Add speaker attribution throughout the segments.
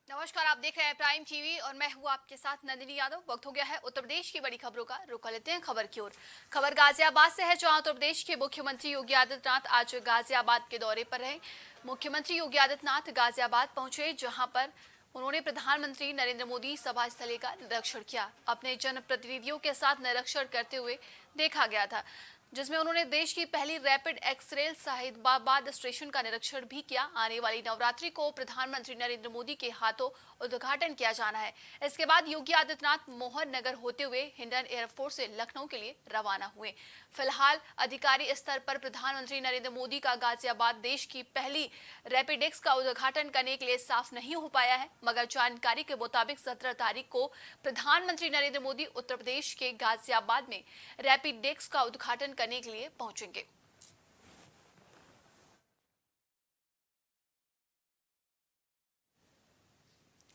Speaker 1: नमस्कार, आप देख रहे हैं प्राइम टीवी और मैं हूं आपके साथ नंदिनी यादव। वक्त हो गया है उत्तर प्रदेश की बड़ी खबरों का। रुक लेते हैं खबर की ओर। खबर गाजियाबाद से है, जहां उत्तर प्रदेश के मुख्यमंत्री योगी आदित्यनाथ आज गाजियाबाद के दौरे पर रहे। मुख्यमंत्री योगी आदित्यनाथ गाजियाबाद पहुंचे, जहां पर उन्होंने प्रधानमंत्री नरेंद्र मोदी सभा स्थल का निरीक्षण किया। अपने जनप्रतिनिधियों के साथ निरीक्षण करते हुए देखा गया था, जिसमें उन्होंने देश की पहली रैपिड एक्सरे साहिबाबाद स्टेशन का निरीक्षण भी किया। आने वाली नवरात्रि को प्रधानमंत्री नरेंद्र मोदी के हाथों उद्घाटन किया जाना है। इसके बाद योगी आदित्यनाथ मोहन नगर होते हुए हिंडन एयरपोर्ट से लखनऊ के लिए रवाना हुए। फिलहाल अधिकारी स्तर पर प्रधानमंत्री नरेंद्र मोदी का गाजियाबाद देश की पहली रैपिडेक्स का उद्घाटन करने के लिए साफ नहीं हो पाया है, मगर जानकारी के मुताबिक 17 तारीख को प्रधानमंत्री नरेंद्र मोदी उत्तर प्रदेश के गाजियाबाद में रैपिडेक्स का उद्घाटन करने के लिए पहुंचेंगे।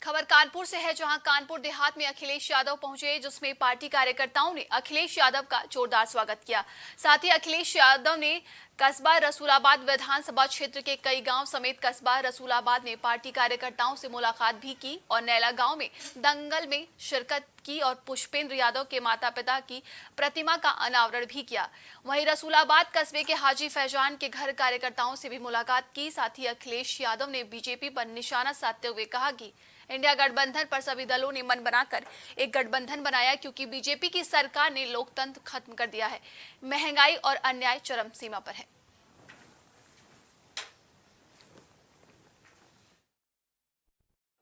Speaker 1: खबर कानपुर से है, जहां कानपुर देहात में अखिलेश यादव पहुंचे, जिसमें पार्टी कार्यकर्ताओं ने अखिलेश यादव का जोरदार स्वागत किया। साथ ही अखिलेश यादव ने कस्बा रसूलाबाद विधानसभा क्षेत्र के कई गांव समेत कस्बा रसूलाबाद में पार्टी कार्यकर्ताओं से मुलाकात भी की और नैला गांव में दंगल में शिरकत की और पुष्पेंद्र यादव के माता पिता की प्रतिमा का अनावरण भी किया। वहीं रसूलाबाद कस्बे के हाजी फैजान के घर कार्यकर्ताओं से भी मुलाकात की। साथ ही अखिलेश यादव ने बीजेपी पर निशाना साधते हुए कहा कि इंडिया गठबंधन पर सभी दलों ने मन बनाकर एक गठबंधन बनाया, क्योंकि बीजेपी की सरकार ने लोकतंत्र खत्म कर दिया है। महंगाई और अन्याय चरम सीमा पर है।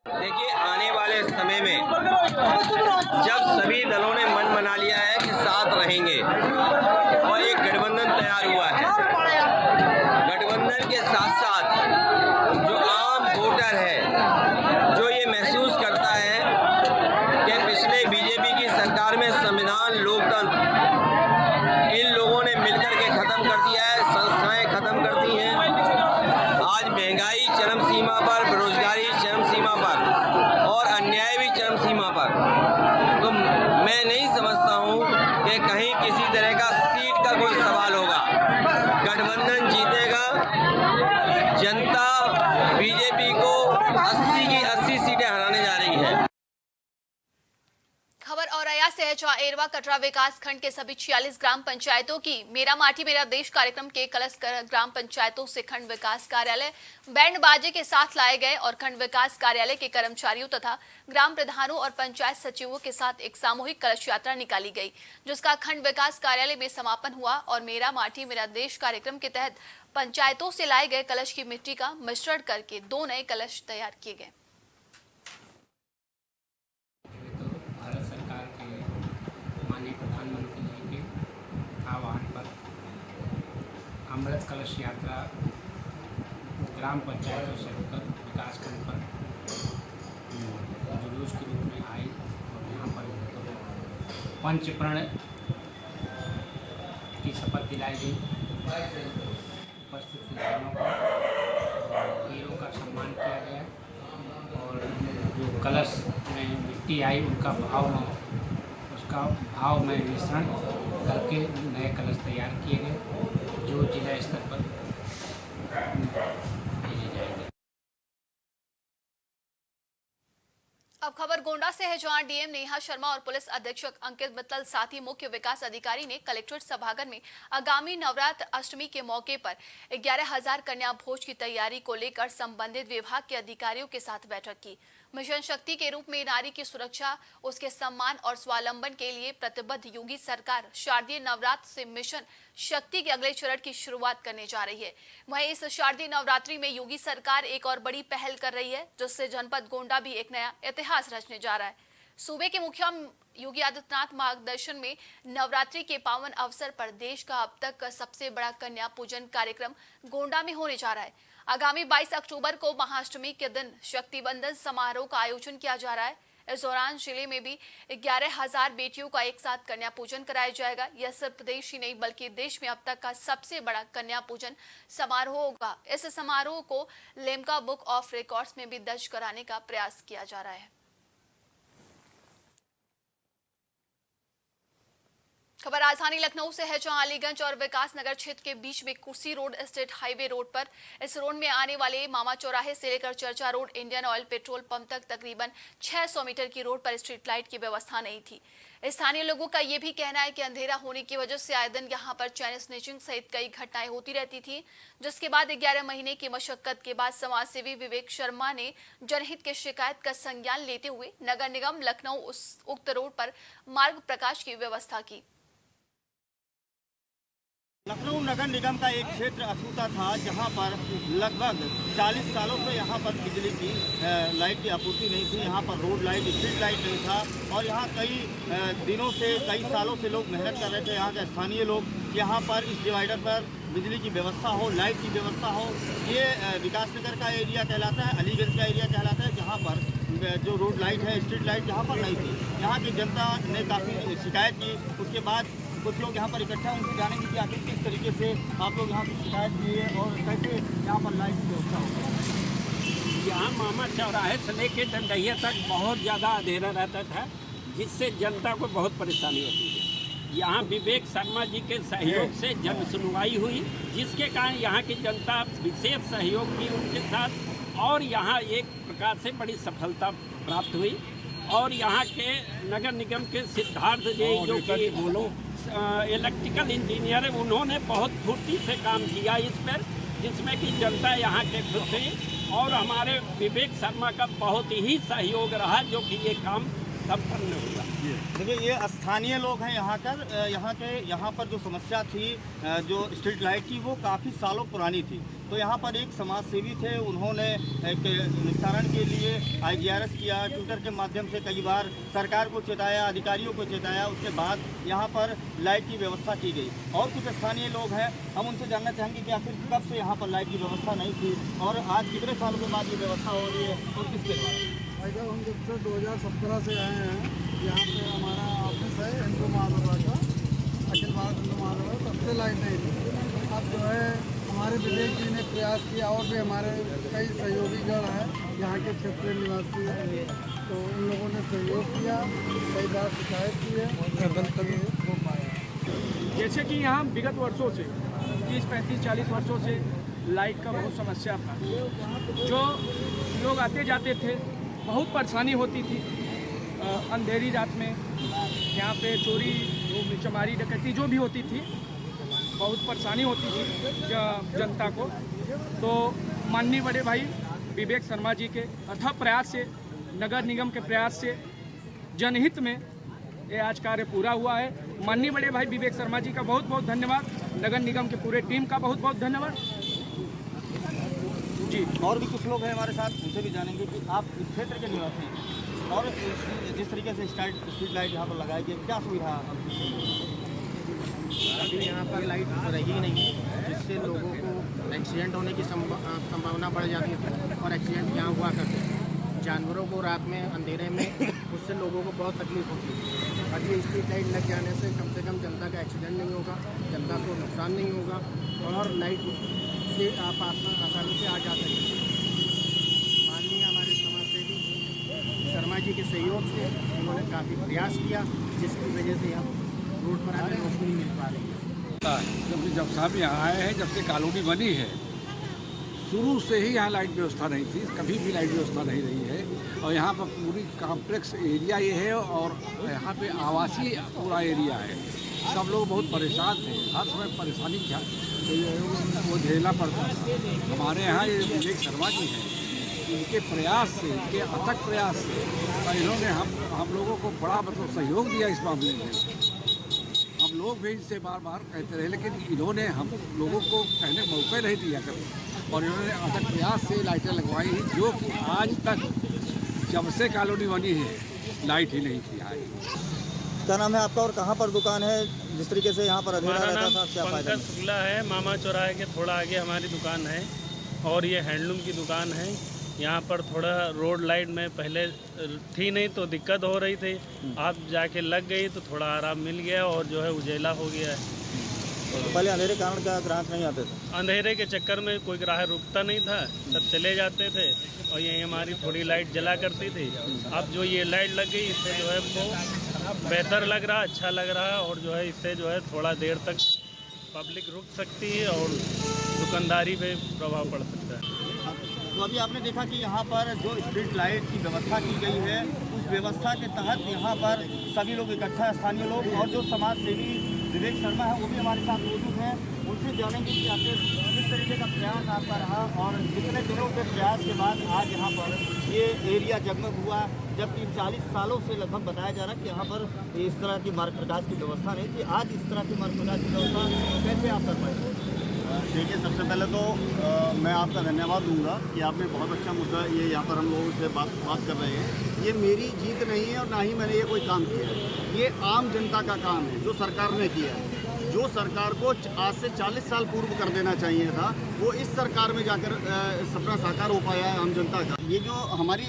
Speaker 2: देखिए, आने वाले समय में जब सभी दलों ने मन बना लिया है कि साथ रहेंगे और एक गठबंधन तैयार हुआ है, गठबंधन के साथ साथ जो आम वोटर है, जो ये महसूस करता है कि पिछले बीजेपी की सरकार में संविधान, लोकतंत्र इन लोगों ने मिलकर के खत्म कर दिया है, संस्थाएं खत्म कर दी हैं। आज महंगाई चरम सीमा पर, बेरोजगारी चरम सीमा पर और अन्याय भी चरम सीमा पर। तो मैं नहीं समझता हूँ कि कहीं किसी तरह का सीट का कोई सवाल होगा। गठबंधन जीतेगा। जनता बीजेपी को 80 की 80 सीटें हराने जा रही है।
Speaker 1: खबर औरैया से है, जहां एरवा कटरा विकास खंड के सभी 46 ग्राम पंचायतों की मेरा माटी मेरा देश कार्यक्रम के कलश ग्राम पंचायतों से खंड विकास कार्यालय बैंड बाजे के साथ लाए गए और खंड विकास कार्यालय के कर्मचारियों तथा ग्राम प्रधानों और पंचायत सचिवों के साथ एक सामूहिक कलश यात्रा निकाली गई, जिसका खंड विकास कार्यालय में समापन हुआ। और मेरा माटी मेरा देश कार्यक्रम के तहत पंचायतों से लाए गए कलश की मिट्टी का मिश्रण करके 2 नए कलश तैयार किए गए।
Speaker 3: प्रधानमंत्री जी के आह्वान पर अमृत कलश यात्रा ग्राम पंचायतों से होकर विकास खंड पर जुलूस के रूप में आई और यहाँ पर पंचप्रण की शपथ दिलाई गई। उपस्थित जनों को हीरों का सम्मान किया गया और जो कलश में मिट्टी आई उनका भाव में मिश्रण करके नए कलश तैयार किए गए, जो जिला स्तर पर भेजे जाएंगे।
Speaker 1: अब खबर गोंडा से है, जहां डीएम नेहा शर्मा और पुलिस अधीक्षक अंकित मित्तल साथ ही मुख्य विकास अधिकारी ने कलेक्ट्रेट सभागार में आगामी नवरात्र अष्टमी के मौके पर 11,000 कन्या भोज की तैयारी को लेकर संबंधित विभाग के अधिकारियों के साथ बैठक की। मिशन शक्ति के रूप में नारी की सुरक्षा, उसके सम्मान और स्वावलंबन के लिए प्रतिबद्ध योगी सरकार शारदीय नवरात्र से मिशन शक्ति के अगले चरण की शुरुआत करने जा रही है। वहीं इस शारदीय नवरात्रि में योगी सरकार एक और बड़ी पहल कर रही है, जिससे जनपद गोंडा भी एक नया इतिहास रचने जा रहा है। सूबे के मुख्यमंत्री योगी आदित्यनाथ मार्गदर्शन में नवरात्रि के पावन अवसर पर देश का अब तक सबसे बड़ा कन्या पूजन कार्यक्रम गोंडा में होने जा रहा है। आगामी 22 अक्टूबर को महाअष्टमी के दिन शक्ति बंधन समारोह का आयोजन किया जा रहा है। इस दौरान जिले में भी 11,000 बेटियों का एक साथ कन्या पूजन कराया जाएगा। यह सिर्फ प्रदेश ही नहीं बल्कि देश में अब तक का सबसे बड़ा कन्या पूजन समारोह होगा। इस समारोह को लिम्का बुक ऑफ रिकॉर्ड्स में भी दर्ज कराने का प्रयास किया जा रहा है। खबर राजधानी लखनऊ से है, जहां अलीगंज और विकास नगर क्षेत्र के बीच में कुर्सी रोड स्टेट हाईवे रोड पर इस रोड में आने वाले मामा चौराहे से लेकर चर्चा road Indian oil petrol pump तक तकरीबन 600 मीटर की रोड पर स्ट्रीट लाइट की व्यवस्था नहीं थी। स्थानीय लोगों का यह भी कहना है कि अंधेरा होने की वजह से आए दिन यहां पर चैन स्नेचिंग सहित कई घटनाएं होती रहती थी, जिसके बाद 11 महीने की मशक्कत के बाद समाजसेवी विवेक शर्मा ने जनहित की शिकायत का संज्ञान लेते हुए नगर निगम लखनऊ उक्त रोड पर मार्ग प्रकाश की व्यवस्था की।
Speaker 4: लखनऊ नगर निगम का एक क्षेत्र अछूता था, जहां पर लगभग 40 सालों से यहां पर बिजली की लाइट की आपूर्ति नहीं थी। यहां पर रोड लाइट, स्ट्रीट लाइट नहीं था और यहां कई दिनों से, कई सालों से लोग मेहनत कर रहे थे। यहां के स्थानीय लोग यहां पर इस डिवाइडर पर बिजली की व्यवस्था हो, लाइट की व्यवस्था हो। ये विकास नगर का एरिया कहलाता है, अलीगंज का एरिया कहलाता है, जहाँ पर जो रोड लाइट है, स्ट्रीट लाइट यहाँ पर नहीं थी। यहाँ की जनता ने काफ़ी शिकायत की। उसके बाद कुछ लोग यहाँ पर इकट्ठा, उनसे जानेंगे कि आखिर किस तरीके से आप लोग यहाँ की शिकायत की है और कैसे यहाँ पर लाइट की व्यवस्था हो।
Speaker 5: यहाँ मामा चौराहे से लेके डंडैया तक बहुत ज़्यादा अंधेरा रहता था, जिससे जनता को बहुत परेशानी होती है। यहाँ विवेक शर्मा जी के सहयोग से जन सुनवाई हुई, जिसके कारण यहाँ की जनता विशेष सहयोग की उनके साथ और यहाँ एक प्रकार से बड़ी सफलता प्राप्त हुई। और यहाँ के नगर निगम के सिद्धार्थ जी जो कि इलेक्ट्रिकल इंजीनियर है, उन्होंने बहुत फुर्ती से काम किया इस पर, जिसमें कि जनता यहाँ के खुश हुई और हमारे विवेक शर्मा का बहुत ही सहयोग रहा, जो कि ये काम संपन्न हुआ।
Speaker 4: देखिए, ये स्थानीय लोग हैं यहाँ पर जो समस्या थी, जो स्ट्रीट लाइट की, वो काफ़ी सालों पुरानी थी। तो यहाँ पर एक समाज सेवी थे, उन्होंने एक निस्तारण के लिए IGRS किया, ट्विटर के माध्यम से कई बार सरकार को चेताया, अधिकारियों को चेताया। उसके बाद यहाँ पर लाइट की व्यवस्था की गई। और कुछ स्थानीय लोग हैं, हम उनसे जानना चाहेंगे कि आखिर कब से यहाँ पर लाइट की व्यवस्था नहीं थी और आज कितने सालों के बाद ये व्यवस्था हो रही है और किसके द्वारा?
Speaker 6: भाई साहब, हम जब से 2017 से आए हैं, यहाँ पे हमारा ऑफिस है हिंदू महासभा का, अखिल भारत हिंदू महासभा, तब से लाइट नहीं थी। अब जो है हमारे विवेक जी ने प्रयास किया और भी हमारे कई सहयोगीगण हैं यहाँ के क्षेत्रीय निवासी हैं, तो उन लोगों ने सहयोग किया, कई बार शिकायत की है, तभी हो पाया।
Speaker 7: जैसे कि यहाँ विगत वर्षों से 30, 35, 40 वर्षों से लाइट का बहुत समस्या था। जो लोग आते जाते थे, बहुत परेशानी होती थी। अंधेरी रात में यहाँ पे चोरी, चमारी, डकैती जो भी होती थी, बहुत परेशानी होती थी जनता को। तो माननीय बड़े भाई विवेक शर्मा जी के अथक प्रयास से, नगर निगम के प्रयास से, जनहित में ये आज कार्य पूरा हुआ है। माननीय बड़े भाई विवेक शर्मा जी का बहुत बहुत धन्यवाद, नगर निगम के पूरे टीम का बहुत बहुत धन्यवाद जी।
Speaker 4: और भी कुछ लोग हैं हमारे साथ, उनसे भी जानेंगे कि आप इस क्षेत्र के निवासी हैं और जिस तरीके से स्ट्रीट लाइट यहाँ पर लगाई गई, क्या सुविधा?
Speaker 8: अभी यहाँ पर लाइट रही नहीं, जिससे लोगों को एक्सीडेंट होने की संभावना बढ़ जाती है और एक्सीडेंट यहाँ हुआ करते हैं। जानवरों को रात में अंधेरे में, उससे लोगों को बहुत तकलीफ होती है। और ये स्ट्रीट लाइट लग जाने से कम जनता का एक्सीडेंट नहीं होगा, जनता को नुकसान नहीं होगा और लाइट से आप आसानी से आ जा सकेंगे। माननीय हमारे समाजसेवी शर्मा जी के सहयोग से उन्होंने काफ़ी प्रयास किया, जिसकी वजह से हम रोड पर हमें रोशनी मिल पा रही है।
Speaker 9: जब साहब यहाँ आए हैं, जब से कॉलोनी बनी है, शुरू से ही यहाँ लाइट व्यवस्था नहीं थी, कभी भी लाइट व्यवस्था नहीं रही है। और यहाँ पर पूरी कॉम्प्लेक्स एरिया ये है और यहाँ पे आवासीय पूरा एरिया है। सब लोग बहुत परेशान थे, हर समय परेशानी वो झेलना पड़ता था। हमारे यहाँ ये विवेक शर्मा जी हैं, इनके प्रयास से, इनके अथक प्रयास से इन्होंने हम लोगों को बड़ा सहयोग दिया इस मामले में। हम लोग भी इनसे बार बार कहते रहे, लेकिन इन्होंने हम लोगों को कहने मौका नहीं दिया कभी। और इन्होंने अथक प्रयास से लाइटें लगवाई, जो कि आज तक जब से कॉलोनी बनी है लाइट ही नहीं थी आई।
Speaker 4: क्या नाम है आपका और कहाँ पर दुकान है? जिस तरीके से यहाँ पर अंधेरा रहता था, क्या फायदा?
Speaker 10: पंकज शुक्ला है, मामा चौराहे के थोड़ा आगे हमारी दुकान है और ये हैंडलूम की दुकान है। यहाँ पर थोड़ा रोड लाइट में पहले थी नहीं तो दिक्कत हो रही थी, आप जाके लग गई तो थोड़ा आराम मिल गया और जो है उजेला हो गया है।
Speaker 4: तो पहले अंधेरे कारण क्या ग्राहक नहीं आते थे?
Speaker 10: अंधेरे के चक्कर में कोई ग्राहक रुकता नहीं था, सब चले जाते थे और यही हमारी थोड़ी लाइट जला करती थी। अब जो ये लाइट लग गई, इससे जो है वो बेहतर लग रहा, अच्छा लग रहा है। और जो है इससे जो है थोड़ा देर तक पब्लिक रुक सकती है और दुकानदारी पे प्रभाव पड़ सकता है।
Speaker 4: तो अभी आपने देखा कि यहाँ पर जो स्ट्रीट लाइट की व्यवस्था की गई है, उस व्यवस्था के तहत यहाँ पर सभी लोग इकट्ठा है, स्थानीय लोग और जो समाज सेवी विवेक शर्मा है वो भी हमारे साथ मौजूद हैं। उनसे जानेंगे कि आखिर किस तरीके का प्रयास आपका रहा और कितने दिनों के प्रयास के बाद आज यहाँ पर ये एरिया जगमग हुआ, जबकि 40 सालों से लगभग बताया जा रहा है कि यहाँ पर इस तरह की मार्ग प्रकाश की व्यवस्था नहीं थी। आज इस तरह की मार्ग प्रकाश की व्यवस्था कैसे आप कर पाए?
Speaker 11: देखिए, सबसे पहले तो मैं आपका धन्यवाद दूंगा कि आपने बहुत अच्छा मुद्दा ये यहाँ पर हम लोगों से बात कर रहे हैं। ये मेरी जीत नहीं है और ना ही मैंने ये कोई काम किया है, ये आम जनता का काम है जो सरकार ने किया है। जो सरकार को आज से 40 साल पूर्व कर देना चाहिए था, वो इस सरकार में जाकर सपना साकार हो पाया है आम जनता का। ये जो हमारी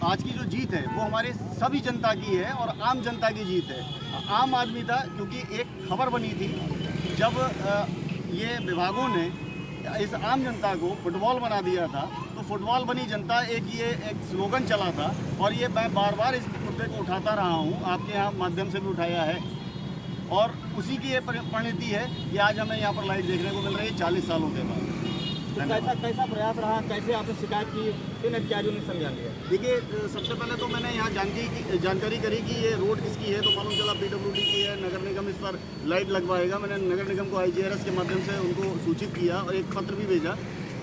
Speaker 11: आज की जो जीत है वो हमारे सभी जनता की है और आम जनता की जीत है। आम आदमी था, क्योंकि एक खबर बनी थी जब ये विभागों ने इस आम जनता को फुटबॉल बना दिया था, तो फुटबॉल बनी जनता एक स्लोगन चला था और ये मैं बार बार इस मुद्दे को उठाता रहा हूँ, आपके यहाँ माध्यम से भी उठाया है और उसी की ये परिणति है कि आज हमें यहाँ पर लाइट देखने को मिल रही है 40 सालों के बाद।
Speaker 4: कैसा प्रयास रहा, कैसे आपने शिकायत की, किन अधिकारियों ने समझा लिया?
Speaker 11: देखिए, सबसे पहले तो मैंने यहाँ जानकारी करी कि ये रोड किसकी है, तो मालूम चला PWD की है, नगर निगम इस पर लाइट लगवाएगा। मैंने नगर निगम को IGRS के माध्यम से उनको सूचित किया और एक पत्र भी भेजा,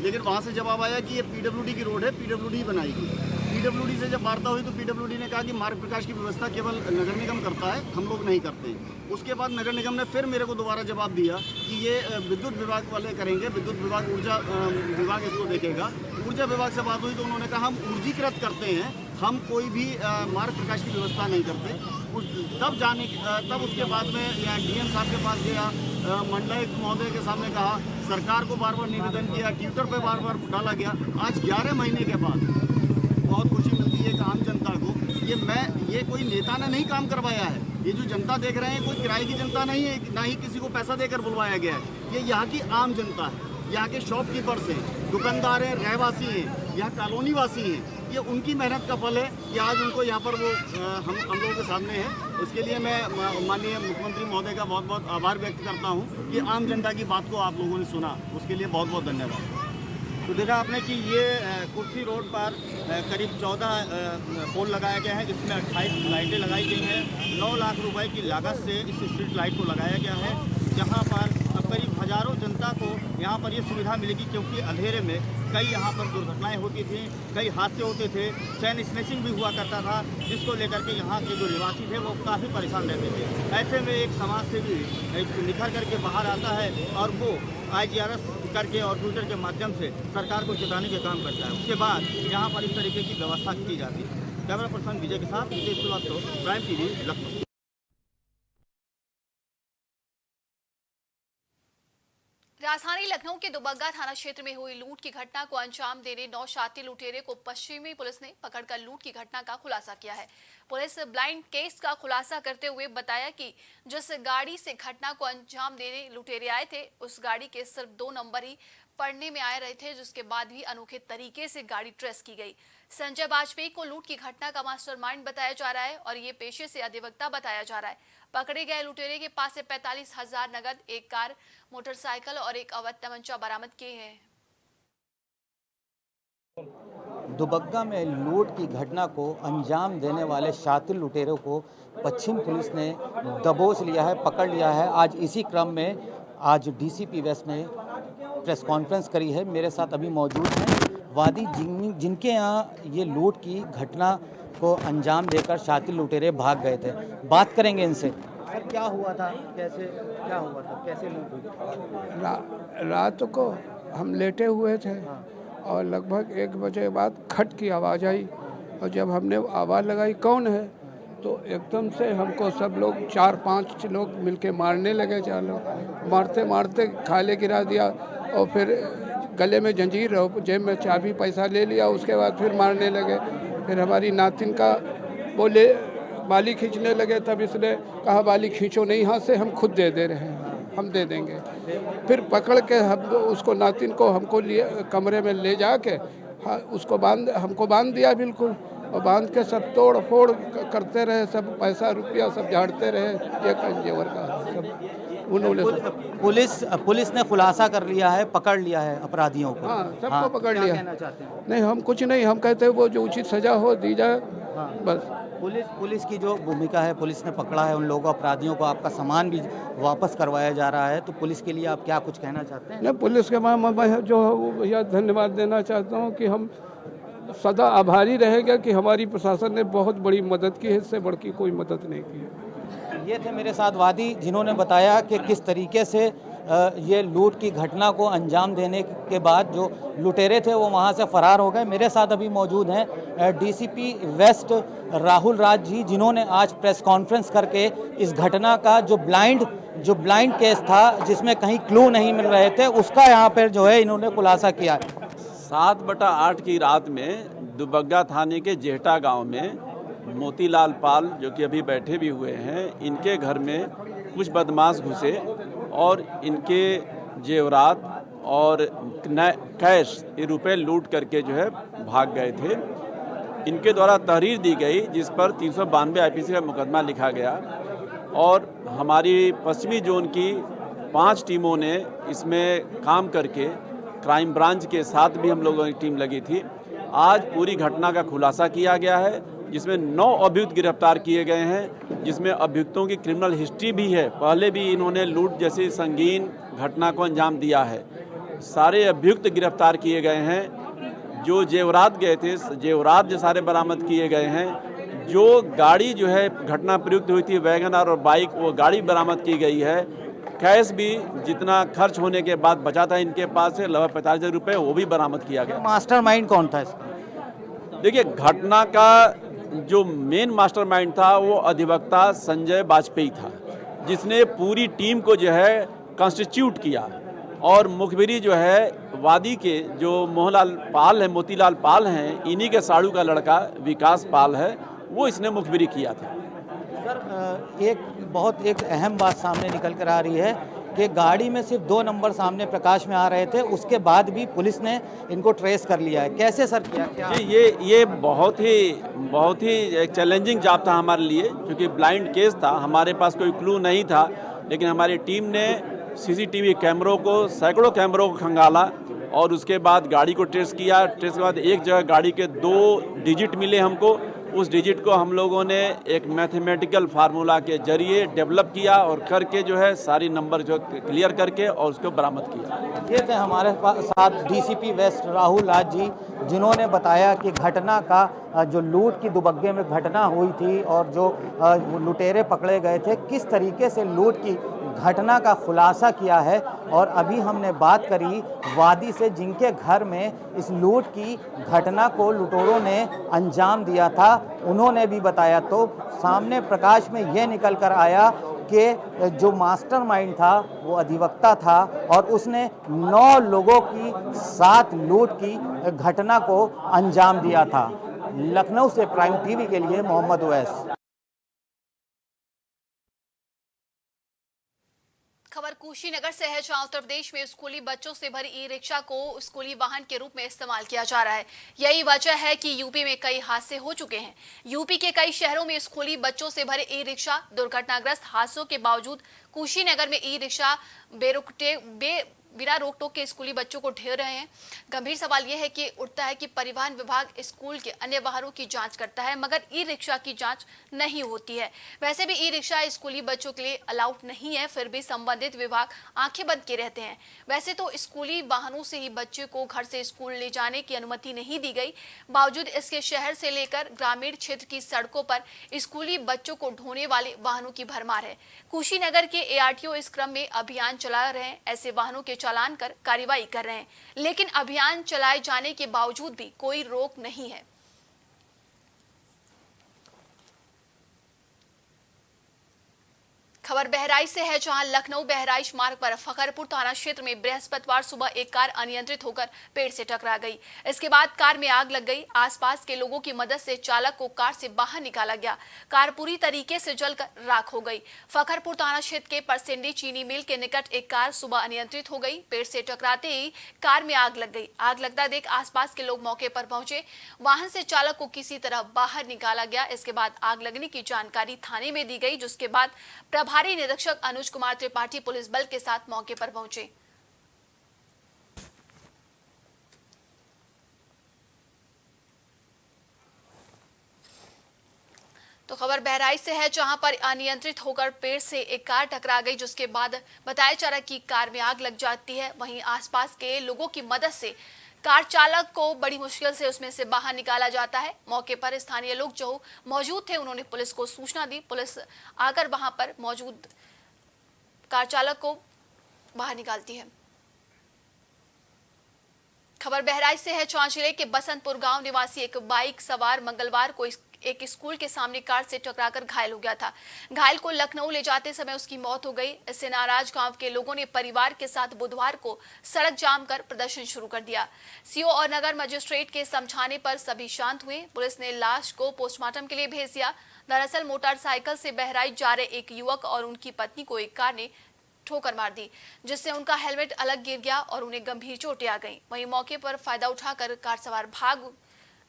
Speaker 11: लेकिन वहाँ से जवाब आया कि ये PWD की रोड है, PWD बनाएगी। PWD से जब वार्ता हुई तो PWD ने कहा कि मार्ग प्रकाश की व्यवस्था केवल नगर निगम करता है, हम लोग नहीं करते। उसके बाद नगर निगम ने फिर मेरे को दोबारा जवाब दिया कि ये विद्युत विभाग वाले करेंगे, विद्युत विभाग ऊर्जा विभाग इसको देखेगा। ऊर्जा विभाग से बात हुई तो उन्होंने कहा हम ऊर्जीकृत करते हैं, हम कोई भी मार्ग प्रकाश की व्यवस्था नहीं करते। तब उसके बाद में यहाँ DM साहब के पास गया, मंडलायुक्त महोदय के सामने कहा, सरकार को बार बार निवेदन किया, ट्विटर पे बार बार डाला गया। आज 11 महीने के बाद बहुत खुशी मिलती है कि आम जनता को ये कोई नेता ने नहीं काम करवाया है। ये जो जनता देख रहे हैं कोई किराए की जनता नहीं है, ना ही किसी को पैसा देकर बुलवाया गया है। ये यहाँ की आम जनता है, यहाँ के शॉपकीपर्स हैं, दुकानदार हैं, रहवासी हैं, यहाँ कॉलोनी वासी हैं। ये उनकी मेहनत का फल है कि आज उनको यहाँ पर वो हम लोगों के सामने है। उसके लिए मैं माननीय मुख्यमंत्री महोदय का बहुत बहुत आभार व्यक्त करता हूँ कि आम जनता की बात को आप लोगों ने सुना, उसके लिए बहुत बहुत धन्यवाद।
Speaker 4: तो देखा आपने कि ये कुर्सी रोड पर करीब 14 पोल लगाया गया है, जिसमें 28 लाइटें लगाई गई हैं। 9 लाख रुपए की लागत से इस स्ट्रीट लाइट को लगाया गया है, जहां पर अब करीब हज़ारों जनता को यहाँ पर ये सुविधा मिलेगी, क्योंकि अंधेरे में कई यहाँ पर दुर्घटनाएं होती थी, कई हादसे होते थे, चैन स्नैचिंग भी हुआ करता था, जिसको लेकर के यहाँ के जो निवासी थे वो काफ़ी परेशान रहते थे। ऐसे में एक समाज से भी निखर करके बाहर आता है और वो IGRS करके और ट्विटर के माध्यम से सरकार को चेताने का काम करता है। उसके बाद यहाँ पर इस तरीके की व्यवस्था की जाती है। कैमरा पर्सन विजय के साथ विजय श्रीवास्तव, प्राइम TV, लखनऊ।
Speaker 1: राजधानी लखनऊ के दुबग्गा थाना क्षेत्र में हुई लूट की घटना को अंजाम देने 9 शातिर लुटेरे को पश्चिमी पुलिस ने पकड़कर लूट की घटना का खुलासा किया है। पुलिस ब्लाइंड केस का खुलासा करते हुए बताया कि जिस गाड़ी से घटना को अंजाम देने लुटेरे आए थे, उस गाड़ी के सिर्फ 2 नंबर ही पढ़ने में आ रहे थे, जिसके बाद भी अनोखे तरीके से गाड़ी ट्रेस की गई। संजय वाजपेयी को लूट की घटना का मास्टरमाइंड बताया जा रहा है और ये पेशे से अधिवक्ता बताया जा रहा है। पकड़े गए लुटेरे के पास से 45,000 नगद, एक कार, मोटरसाइकिल और एक अवैध तमंचा बरामद किए हैं।
Speaker 12: दुबग्गा में लूट की घटना को अंजाम देने वाले शातिर लुटेरों को पश्चिम पुलिस ने दबोच लिया है, पकड़ लिया है। आज इसी क्रम में आज DCP वेस्ट ने प्रेस कॉन्फ्रेंस करी है। मेरे साथ अभी मौजूद हैं वादी जिनके यहाँ ये लूट की घटना को अंजाम देकर शातिर लुटेरे भाग गए थे। बात करेंगे इनसे। सर, क्या हुआ था, क्या हुआ था, कैसे लूट हुई?
Speaker 13: रात को हम लेटे हुए थे और लगभग 1 बजे बाद खट की आवाज़ आई और जब हमने आवाज़ लगाई कौन है, तो एकदम से हमको सब लोग 4-5 लोग मिलके मारने लगे। 4 लोग मारते मारते खाले गिरा दिया और फिर गले में जंजीर और जेब में चाबी पैसा ले लिया। उसके बाद फिर मारने लगे। फिर हमारी नातिन का बोले बाली खींचने लगे, तब इसने कहा बाली खींचो नहीं हाथ से, हम खुद दे रहे हैं, हम दे देंगे। फिर पकड़ के हम उसको नातिन को हमको लिए कमरे में ले जा के उसको हमको बांध दिया बिल्कुल। और बांध के सब तोड़ फोड़ करते रहे, सब पैसा रुपया सब झाड़ते रहे, ये कंजेवर का सब उन्होंने
Speaker 12: पुलिस ने खुलासा कर लिया है, पकड़ लिया है अपराधियों को।
Speaker 13: हाँ, सबको पकड़
Speaker 12: क्या
Speaker 13: लिया।
Speaker 12: कहना चाहते हैं?
Speaker 13: नहीं, हम कुछ नहीं, हम कहते हैं वो जो उचित सजा हो दी जाए, बस।
Speaker 12: पुलिस की जो भूमिका है, पुलिस ने पकड़ा है उन लोगों अपराधियों को, आपका सामान भी वापस करवाया जा रहा है, तो पुलिस के लिए आप क्या कुछ कहना चाहते हैं?
Speaker 13: नहीं, पुलिस के मैं जो भैया धन्यवाद देना चाहता हूँ कि हम सदा आभारी रहेंगे कि हमारी प्रशासन ने बहुत बड़ी मदद की है, इससे बढ़ की कोई मदद नहीं की।
Speaker 12: ये थे मेरे साथ वादी, जिन्होंने बताया कि किस तरीके से ये लूट की घटना को अंजाम देने के बाद जो लुटेरे थे वो वहाँ से फरार हो गए। मेरे साथ अभी मौजूद हैं डीसीपी वेस्ट राहुल राज जी, जिन्होंने आज प्रेस कॉन्फ्रेंस करके इस घटना का जो ब्लाइंड केस था, जिसमें कहीं क्लू नहीं मिल रहे थे, उसका यहाँ पर जो है इन्होंने खुलासा किया।
Speaker 14: 7/8 की रात में दुबग्गा थाने के जेहटा गांव में मोतीलाल पाल, जो कि अभी बैठे भी हुए हैं, इनके घर में कुछ बदमाश घुसे और इनके जेवरात और कैश ये रुपए लूट करके जो है भाग गए थे। इनके द्वारा तहरीर दी गई, जिस पर 392 IPC का मुकदमा लिखा गया और हमारी पश्चिमी जोन की 5 टीमों ने इसमें काम करके, क्राइम ब्रांच के साथ भी हम लोगों की टीम लगी थी। आज पूरी घटना का खुलासा किया गया है, जिसमें 9 अभियुक्त गिरफ्तार किए गए हैं, जिसमें अभियुक्तों की क्रिमिनल हिस्ट्री भी है, पहले भी इन्होंने लूट जैसी संगीन घटना को अंजाम दिया है। सारे अभियुक्त गिरफ्तार किए गए हैं। जो जेवरात गए थे, जेवरात जो सारे बरामद किए गए हैं। जो गाड़ी जो है घटना प्रयुक्त हुई थी, वैगनआर और बाइक, वो गाड़ी बरामद की गई है। कैश भी जितना खर्च होने के बाद बचा था इनके पास से, लगभग 45,000 रुपये, वो भी बरामद किया गया।
Speaker 12: मास्टरमाइंड कौन था इसका?
Speaker 14: देखिए, घटना का जो मेन मास्टरमाइंड था वो अधिवक्ता संजय वाजपेयी था, जिसने पूरी टीम को जो है कॉन्स्टिट्यूट किया और मुखबिरी जो है वादी के जो मोतीलाल पाल हैं, इन्हीं के साड़ू का लड़का विकास पाल है, वो इसने मुखबिरी किया था।
Speaker 12: सर, एक अहम बात सामने निकल कर आ रही है कि गाड़ी में सिर्फ 2 नंबर सामने प्रकाश में आ रहे थे, उसके बाद भी पुलिस ने इनको ट्रेस कर लिया है। कैसे सर किया? क्या
Speaker 14: जी, ये बहुत ही एक चैलेंजिंग जॉब था हमारे लिए, क्योंकि ब्लाइंड केस था, हमारे पास कोई क्लू नहीं था। लेकिन हमारी टीम ने CCTV कैमरों को, सैकड़ों कैमरों को खंगाला और उसके बाद गाड़ी को ट्रेस किया। ट्रेस के बाद एक जगह गाड़ी के 2 डिजिट मिले हमको। उस डिजिट को हम लोगों ने एक मैथमेटिकल फार्मूला के जरिए डेवलप किया और करके जो है सारी नंबर जो क्लियर करके और उसको बरामद किया।
Speaker 12: ये थे हमारे साथ DCP वेस्ट राहुल राज जी, जिन्होंने बताया कि घटना का जो लूट की दुबग्गे में घटना हुई थी और जो लुटेरे पकड़े गए थे, किस तरीके से लूट की घटना का खुलासा किया है। और अभी हमने बात करी वादी से, जिनके घर में इस लूट की घटना को लुटेरों ने अंजाम दिया था, उन्होंने भी बताया। तो सामने प्रकाश में यह निकल कर आया कि जो मास्टरमाइंड था वो अधिवक्ता था और उसने 9 लोगों की साथ लूट की घटना को अंजाम दिया था। लखनऊ से प्राइम TV के लिए मोहम्मद उवैस।
Speaker 1: खबर कुशीनगर से है, जहां उत्तर प्रदेश में स्कूली बच्चों से भरी ई-रिक्शा को स्कूली वाहन के रूप में इस्तेमाल किया जा रहा है। यही वजह है कि यूपी में कई हादसे हो चुके हैं। यूपी के कई शहरों में स्कूली बच्चों से भरे ई-रिक्शा दुर्घटनाग्रस्त हादसों के बावजूद कुशीनगर में ई-रिक्शा बिना रोक टोक के स्कूली बच्चों को ढेर रहे हैं। गंभीर सवाल यह है कि उठता है कि परिवहन विभाग स्कूल के अन्य वाहनों की जांच करता है, मगर ई-रिक्शा की जांच नहीं होती है। वैसे भी ई-रिक्शा स्कूली बच्चों के लिए अलाउड नहीं है, फिर भी संबंधित विभाग आंखें बंद किए रहते हैं। वैसे तो स्कूली वाहनों से ही बच्चे को घर से स्कूल ले जाने की अनुमति नहीं दी गई, बावजूद इसके शहर से लेकर ग्रामीण क्षेत्र की सड़कों पर स्कूली बच्चों को ढोने वाले वाहनों की भरमार है। कुशीनगर के ARTO इस क्रम में अभियान चला रहे हैं, ऐसे वाहनों के चालान कर कार्रवाई कर रहे हैं, लेकिन अभियान चलाए जाने के बावजूद भी कोई रोक नहीं है। खबर बहराइच से है, जहां लखनऊ बहराइच मार्ग पर फखरपुर थाना क्षेत्र में बृहस्पतिवार सुबह एक कार अनियंत्रित होकर पेड़ से टकरा गई। इसके बाद कार में आग लग गई। आसपास के लोगों की मदद से चालक को कार से बाहर निकाला गया। कार पूरी तरीके से जलकर राख हो गई। फखरपुर थाना क्षेत्र के परसेंडी चीनी मिल के निकट एक कार सुबह अनियंत्रित हो गई। पेड़ से टकराते ही कार में आग लग गई। आग लगता देख आसपास के लोग मौके पर पहुंचे। वाहन से चालक को किसी तरह बाहर निकाला गया। इसके बाद आग लगने की जानकारी थाने में दी गई, जिसके बाद प्रभारी निरीक्षक अनुज कुमार त्रिपाठी पुलिस बल के साथ मौके पर पहुंचे। तो खबर बहराइच से है, जहां पर अनियंत्रित होकर पेड़ से एक कार टकरा गई, जिसके बाद बताया जा रहा कि कार में आग लग जाती है। वहीं आसपास के लोगों की मदद से कार चालक को बड़ी मुश्किल से उसमें से बाहर निकाला जाता है। मौके पर स्थानीय लोग जो मौजूद थे, उन्होंने पुलिस को सूचना दी। पुलिस आकर वहां पर मौजूद कार चालक को बाहर निकालती है। खबर बहराइच से है, चौंच जिले के बसंतपुर गांव निवासी एक बाइक सवार मंगलवार को एक स्कूल के सामने कार से टकराकर घायल हो गया था। घायल को लखनऊ ले जाते समय उसकी मौत हो गई। इससे नाराज गांव के लोगों ने परिवार के साथ बुधवार को सड़क जाम कर प्रदर्शन शुरू कर दिया। सीओ और नगर मजिस्ट्रेट के समझाने पर सभी शांत हुए। पुलिस ने लाश को पोस्टमार्टम के लिए भेज दिया। दरअसल मोटरसाइकिल से बहराइच जा रहे एक युवक और उनकी पत्नी को एक कार ने ठोकर मार दी, जिससे उनका हेलमेट अलग गिर गया और उन्हें गंभीर चोटें आ गईं। वहीं मौके पर फायदा उठाकर कार सवार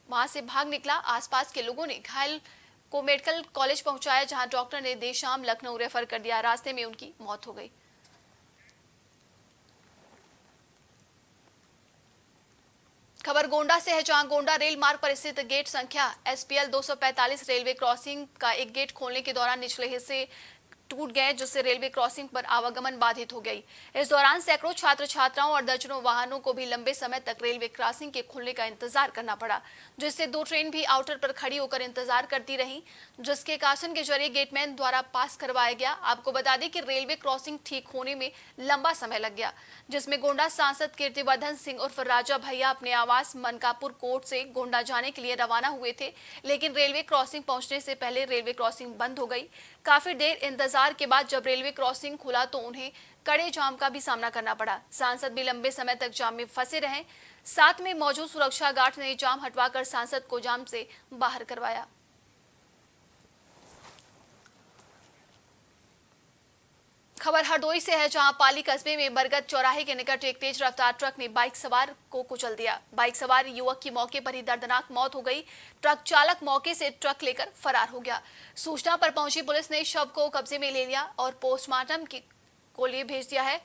Speaker 1: वहां से भाग निकला। आसपास के लोगों ने घायल को मेडिकल कॉलेज पहुंचाया, जहां डॉक्टर ने देर शाम लखनऊ रेफर कर दिया। रास्ते में उनकी मौत हो गई। खबर गोंडा से है, जहां गोंडा रेल मार्ग पर स्थित गेट संख्या SPL 245 रेलवे क्रॉसिंग का एक गेट खोलने के दौरान निचले हिस्से टूट गए, जिससे रेलवे क्रॉसिंग पर आवागमन बाधित हो गई। इस दौरान सैकड़ों छात्र छात्राओं और दर्जनों वाहनों को भी लंबे समय तक रेलवे क्रॉसिंग के खुलने का इंतजार करना पड़ा, जिससे 2 ट्रेन भी आउटर पर खड़ी होकर इंतजार करती रहीं, जिसके काशन के जरिए गेटमैन द्वारा पास करवाया गया। आपको बता दें कि रेलवे क्रॉसिंग ठीक होने में लंबा समय लग गया, जिसमें गोंडा सांसद कीर्तिवर्धन सिंह उर्फ राजा भैया अपने आवास मनकापुर कोर्ट से गोंडा जाने के लिए रवाना हुए थे, लेकिन रेलवे क्रॉसिंग पहुंचने से पहले रेलवे क्रॉसिंग बंद हो गई। काफी देर इंतजार के बाद जब रेलवे क्रॉसिंग खुला तो उन्हें कड़े जाम का भी सामना करना पड़ा। सांसद भी लंबे समय तक जाम में फंसे रहे। साथ में मौजूद सुरक्षा गार्ड ने जाम हटवाकर सांसद को जाम से बाहर करवाया। खबर हरदोई से है, जहां पाली कस्बे में बरगद चौराहे के निकट एक तेज रफ्तार ट्रक ने बाइक सवार को कुचल दिया। बाइक सवार युवक की मौके पर ही दर्दनाक मौत हो गई। ट्रक चालक मौके से ट्रक लेकर फरार हो गया। सूचना पर पहुंची पुलिस ने शव को कब्जे में ले लिया और पोस्टमार्टम को लिए भेज दिया है।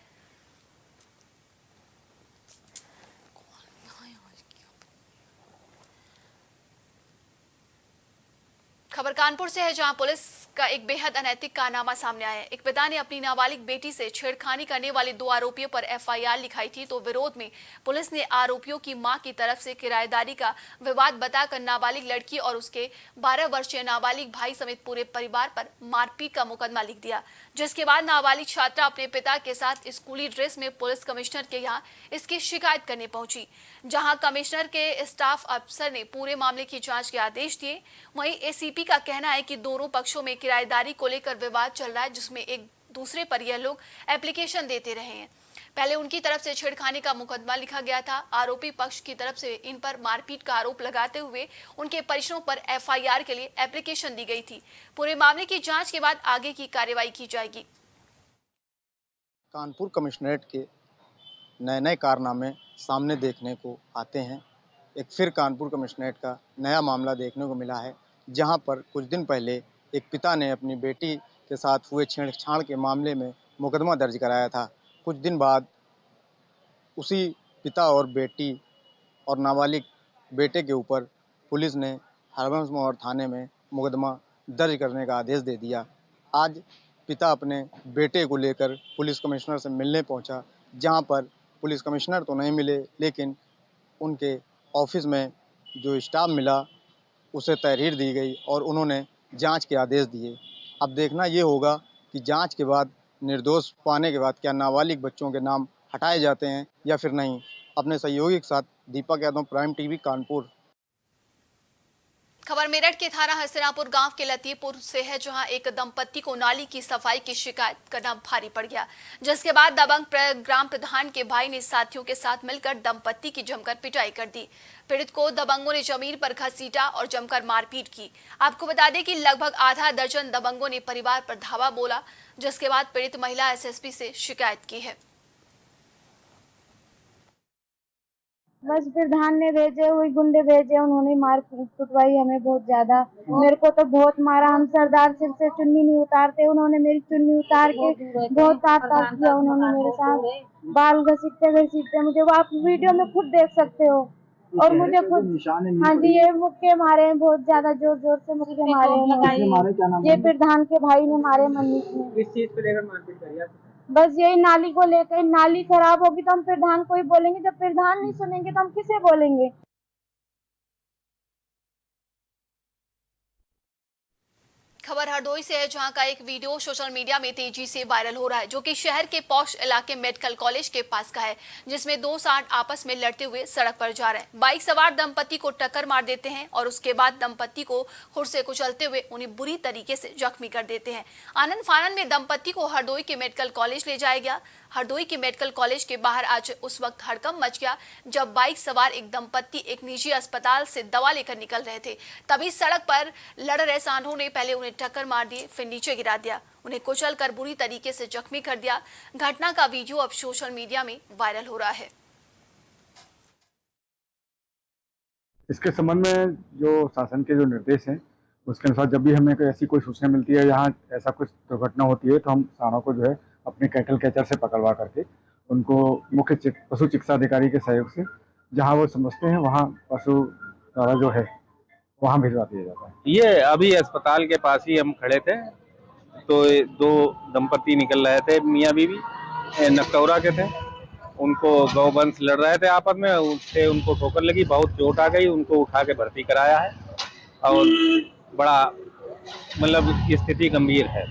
Speaker 1: खबर कानपुर से है, जहां पुलिस का एक बेहद अनैतिक कारनामा सामने आया है। एक पिता ने अपनी नाबालिग बेटी से छेड़खानी करने वाले 2 आरोपियों पर FIR लिखाई थी, तो विरोध में पुलिस ने आरोपियों की मां की तरफ से किराएदारी का विवाद बताकर नाबालिग लड़की और उसके 12 वर्षीय नाबालिग भाई समेत पूरे परिवार पर मारपीट का मुकदमा लिख दिया, जिसके बाद नाबालिग छात्रा अपने पिता के साथ स्कूली ड्रेस में पुलिस कमिश्नर के यहाँ इसकी शिकायत करने पहुंची, जहां कमिश्नर के स्टाफ अफसर ने पूरे मामले की जांच के आदेश दिए। वहीं ACP का कहना है कि दोनों पक्षों में किराएदारी को लेकर विवाद चल रहा है, जिसमें एक दूसरे पर यह लोग एप्लीकेशन देते रहे हैं। पहले उनकी तरफ से छेड़खानी का मुकदमा लिखा गया था। आरोपी पक्ष की तरफ से इन पर मारपीट का आरोप लगाते हुए उनके परिजनों पर FIR के लिए एप्लीकेशन दी गई थी। पूरे मामले की जांच के बाद आगे की कार्रवाई की जाएगी।
Speaker 15: कानपुर कमिश्नरेट के नए कारनामे सामने देखने को आते हैं। एक फिर कानपुर कमिश्नरेट का नया मामला देखने को मिला है, जहां पर कुछ दिन पहले एक पिता ने अपनी बेटी के साथ हुए छेड़छाड़ के मामले में मुकदमा दर्ज कराया था। कुछ दिन बाद उसी पिता और बेटी और नाबालिग बेटे के ऊपर पुलिस ने हरबंस मोहर थाने में मुकदमा दर्ज करने का आदेश दे दिया। आज पिता अपने बेटे को लेकर पुलिस कमिश्नर से मिलने पहुंचा, जहां पर पुलिस कमिश्नर तो नहीं मिले, लेकिन उनके ऑफिस में जो स्टाफ मिला उसे तहरीर दी गई और उन्होंने जांच के आदेश दिए। अब देखना ये होगा कि जांच के बाद निर्दोष पाने के बाद क्या नाबालिग बच्चों के नाम हटाए जाते हैं या फिर नहीं। अपने सहयोगी के साथ दीपक यादव, प्राइम TV, कानपुर।
Speaker 1: खबर मेरठ के थाना हसनापुर गांव के लतीपुर से है, जहां एक दंपत्ति को नाली की सफाई की शिकायत करना भारी पड़ गया, जिसके बाद दबंग ग्राम प्रधान के भाई ने साथियों के साथ मिलकर दंपत्ति की जमकर पिटाई कर दी। पीड़ित को दबंगों ने जमीन पर घसीटा और जमकर मारपीट की। आपको बता दें कि लगभग आधा दर्जन दबंगों ने परिवार पर धावा बोला, जिसके बाद पीड़ित महिला एसएसपी से शिकायत की है।
Speaker 16: बस प्रधान ने भेजे हुए गुंडे भेजे, उन्होंने मार कुटवाई हमें बहुत ज्यादा। मेरे को तो बहुत मारा। हम सरदार सिर से चुन्नी नहीं उतारते, उन्होंने मेरी चुन्नी उतार के बहुत ताकत किया। उन्होंने मेरे साथ बाल घसीटते मुझे, वो आप वीडियो में खुद देख सकते हो। और मुझे खुद, हाँ जी, ये मुक्के मारे हैं, बहुत ज्यादा जोर जोर से मुक्के मारे हैं। ये प्रधान के भाई ने मारे मनीष ने।
Speaker 3: किस चीज को लेकर मारपीट करी?
Speaker 16: बस यही नाली को लेकर। नाली खराब होगी तो हम प्रधान को ही बोलेंगे, जब प्रधान नहीं सुनेंगे तो हम किसे बोलेंगे।
Speaker 1: खबर हरदोई से है, जहां का एक वीडियो सोशल मीडिया में तेजी से वायरल हो रहा है, जो कि शहर के पॉश इलाके मेडिकल कॉलेज के पास का है, जिसमें दो सांड आपस में लड़ते हुए सड़क पर जा रहे हैं। बाइक सवार दंपत्ति को टक्कर मार देते हैं और उसके बाद दंपत्ति को खुर से कुचलते हुए उन्हें बुरी तरीके से जख्मी कर देते हैं। आनंद फानन में दंपत्ति को हरदोई के मेडिकल कॉलेज ले जाया गया। हरदोई के मेडिकल कॉलेज के बाहर आज उस वक्त हड़कंप मच गया, जब बाइक सवार एक दंपत्ति एक निजी अस्पताल से दवा लेकर निकल रहे थे। तभी सड़क पर लड़ रहे सांडों ने पहले उन्हें टक्कर मार दी, फिर नीचे गिरा दिया, उन्हें कुचल कर बुरी तरीके से जख्मी कर दिया। घटना का वीडियो अब सोशल मीडिया में वायरल हो रहा है।
Speaker 17: इसके संबंध में जो शासन के जो निर्देश हैं, उसके अनुसार जब भी हमें ऐसी कोई सूचना मिलती है, यहाँ ऐसा कुछ दुर्घटना होती है, तो हम सांडों को जो है अपने कैटल कैचर से पकड़वा करके उनको मुख्य पशु चिकित्सा अधिकारी के सहयोग से जहां वो समझते हैं वहां पशु द्वारा जो है वहां भिजवा दिया जाता है।
Speaker 18: ये अभी अस्पताल के पास ही हम खड़े थे, तो दो दंपति निकल रहे थे, मियाँ बीवी नकौरा के थे। उनको गौवंश लड़ रहे थे आपस में, उससे उनको ठोकर लगी, बहुत चोट आ गई। उनको उठा के भर्ती कराया है और बड़ा मतलब स्थिति गंभीर है।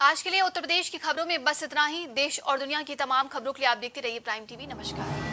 Speaker 1: आज के लिए उत्तर प्रदेश की खबरों में बस इतना ही। देश और दुनिया की तमाम खबरों के लिए आप देखते रहिए प्राइम टीवी। नमस्कार।